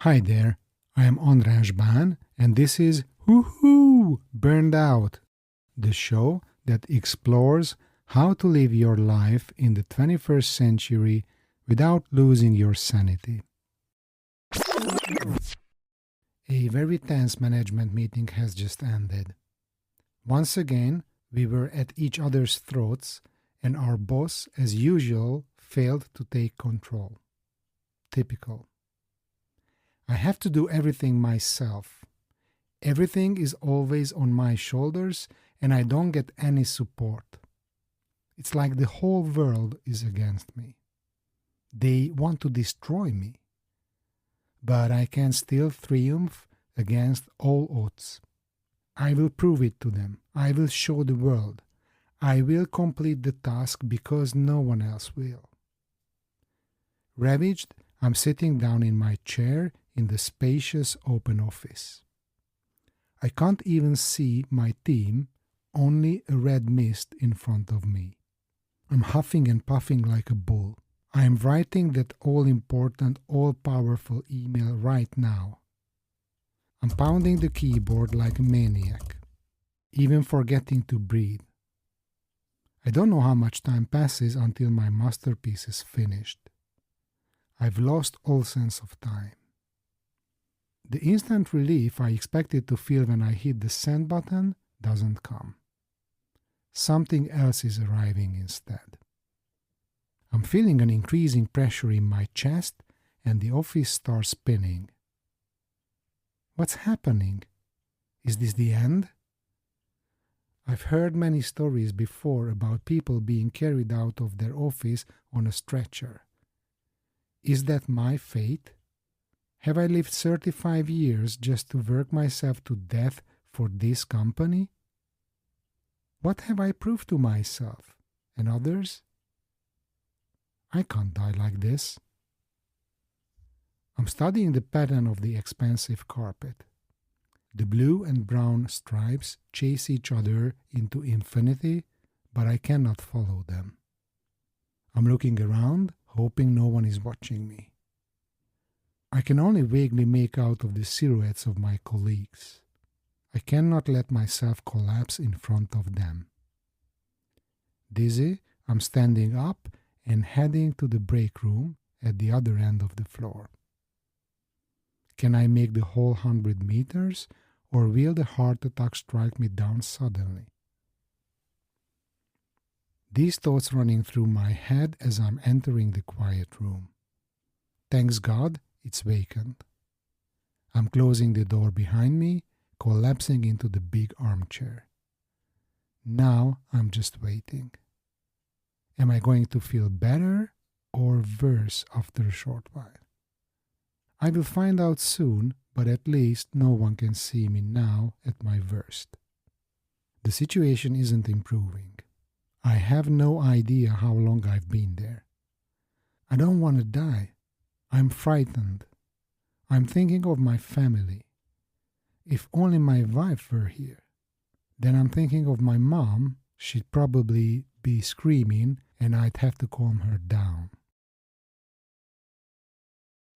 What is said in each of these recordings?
Hi there, I am András and this is Woohoo! Burned Out, the show that explores how to live your life in the 21st century without losing your sanity. A very tense management meeting has just ended. Once again, we were at each other's throats, and our boss, as usual, failed to take control. Typical. I have to do everything myself. Everything is always on my shoulders, and I don't get any support. It's like the whole world is against me. They want to destroy me. But I can still triumph against all odds. I will prove it to them. I will show the world. I will complete the task because no one else will. Ravaged, I'm sitting down in my chair in the spacious open office. I can't even see my team, only a red mist in front of me. I'm huffing and puffing like a bull. I am writing that all-important, all-powerful email right now. I'm pounding the keyboard like a maniac, even forgetting to breathe. I don't know how much time passes until my masterpiece is finished. I've lost all sense of time. The instant relief I expected to feel when I hit the send button doesn't come. Something else is arriving instead. I'm feeling an increasing pressure in my chest and the office starts spinning. What's happening? Is this the end? I've heard many stories before about people being carried out of their office on a stretcher. Is that my fate? Have I lived 35 years just to work myself to death for this company? What have I proved to myself and others? I can't die like this. I'm studying the pattern of the expensive carpet. The blue and brown stripes chase each other into infinity, but I cannot follow them. I'm looking around, hoping no one is watching me. I can only vaguely make out of the silhouettes of my colleagues. I cannot let myself collapse in front of them. Dizzy, I'm standing up and heading to the break room at the other end of the floor. Can I make the whole 100 meters, or will the heart attack strike me down suddenly? These thoughts running through my head as I'm entering the quiet room. Thanks God, it's vacant. I'm closing the door behind me, collapsing into the big armchair. Now I'm just waiting. Am I going to feel better or worse after a short while? I will find out soon, but at least no one can see me now at my worst. The situation isn't improving. I have no idea how long I've been there. I don't want to die. I'm frightened. I'm thinking of my family. If only my wife were here. Then I'm thinking of my mom. She'd probably be screaming and I'd have to calm her down.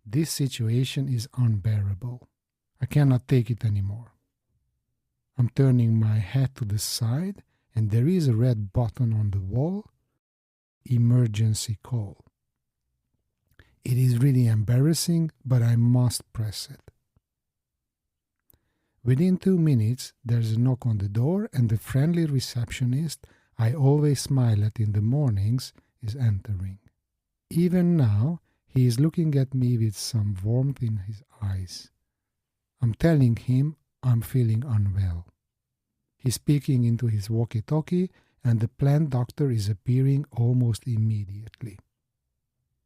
This situation is unbearable. I cannot take it anymore. I'm turning my head to the side and there is a red button on the wall. Emergency call. It is really embarrassing, but I must press it. Within 2 minutes, there's a knock on the door and the friendly receptionist I always smile at in the mornings is entering. Even now, he is looking at me with some warmth in his eyes. I'm telling him I'm feeling unwell. He's speaking into his walkie-talkie and the plant doctor is appearing almost immediately.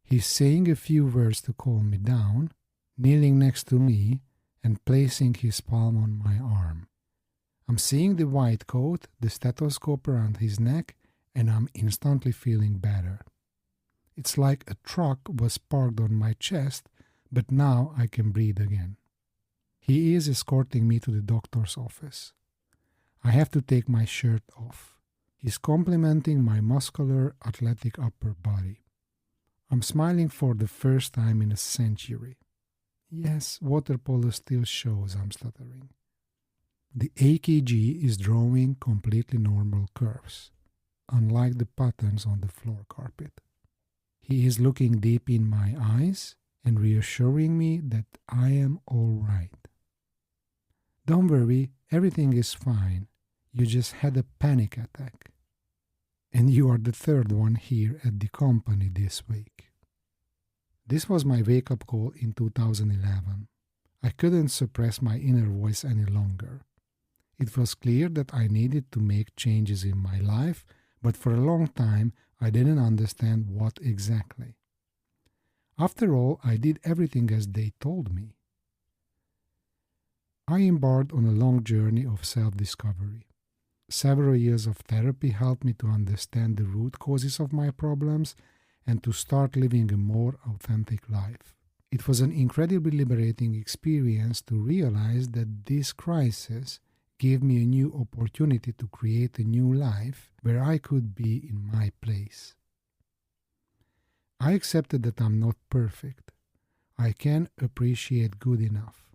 He's saying a few words to calm me down, kneeling next to me and placing his palm on my arm. I'm seeing the white coat, the stethoscope around his neck, and I'm instantly feeling better. It's like a truck was parked on my chest, but now I can breathe again. He is escorting me to the doctor's office. I have to take my shirt off. He's complimenting my muscular, athletic upper body. I'm smiling for the first time in a century. Yes, water polo still shows I'm stuttering. The AKG is drawing completely normal curves, unlike the patterns on the floor carpet. He is looking deep in my eyes and reassuring me that I am all right. Don't worry, everything is fine. You just had a panic attack. And you are the third one here at the company this week. This was my wake-up call in 2011. I couldn't suppress my inner voice any longer. It was clear that I needed to make changes in my life, but for a long time I didn't understand what exactly. After all, I did everything as they told me. I embarked on a long journey of self-discovery. Several years of therapy helped me to understand the root causes of my problems and to start living a more authentic life. It was an incredibly liberating experience to realize that this crisis gave me a new opportunity to create a new life where I could be in my place. I accepted that I'm not perfect. I can appreciate good enough.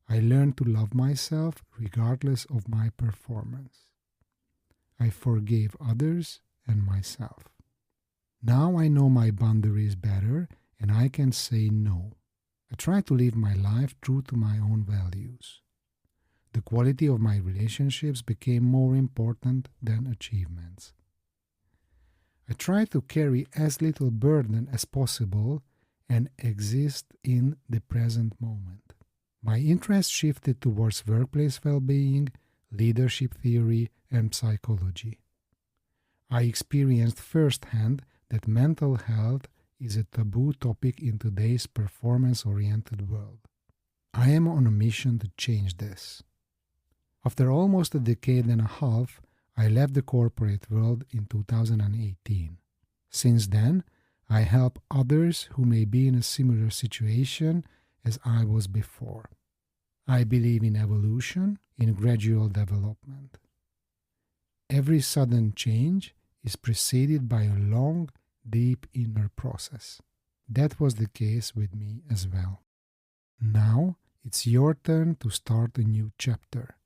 I learned to love myself regardless of my performance. I forgave others and myself. Now I know my boundaries better and I can say no. I try to live my life true to my own values. The quality of my relationships became more important than achievements. I try to carry as little burden as possible and exist in the present moment. My interest shifted towards workplace well-being, leadership theory, and psychology. I experienced firsthand that mental health is a taboo topic in today's performance-oriented world. I am on a mission to change this. After almost a decade and a half, I left the corporate world in 2018. Since then, I help others who may be in a similar situation as I was before. I believe in evolution, in gradual development. Every sudden change is preceded by a long, deep inner process. That was the case with me as well. Now, it's your turn to start a new chapter.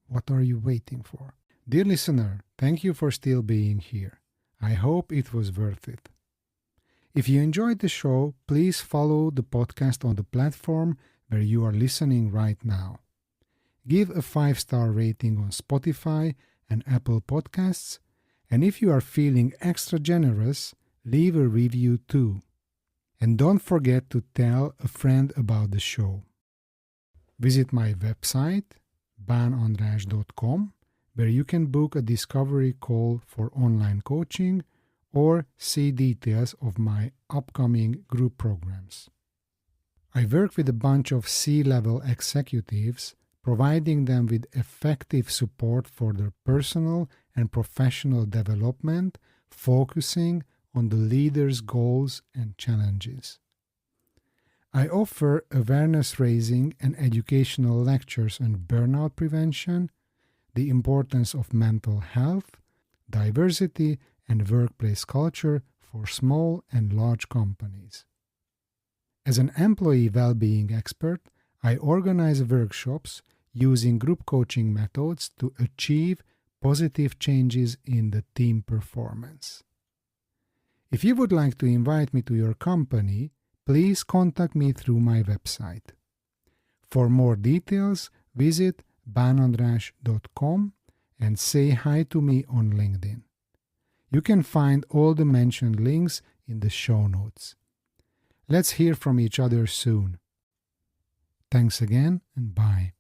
What are you waiting for? Dear listener, thank you for still being here. I hope it was worth it. If you enjoyed the show, please follow the podcast on the platform where you are listening right now. Give a 5-star rating on Spotify and Apple Podcasts, and if you are feeling extra generous, leave a review too. And don't forget to tell a friend about the show. Visit my website, banandras.com, where you can book a discovery call for online coaching or see details of my upcoming group programs. I work with a bunch of C-level executives, providing them with effective support for their personal and professional development, focusing on the leader's goals and challenges. I offer awareness-raising and educational lectures on burnout prevention, the importance of mental health, diversity, and workplace culture for small and large companies. As an employee well-being expert, I organize workshops using group coaching methods to achieve positive changes in the team performance. If you would like to invite me to your company, please contact me through my website. For more details, visit banandras.com and say hi to me on LinkedIn. You can find all the mentioned links in the show notes. Let's hear from each other soon. Thanks again and bye.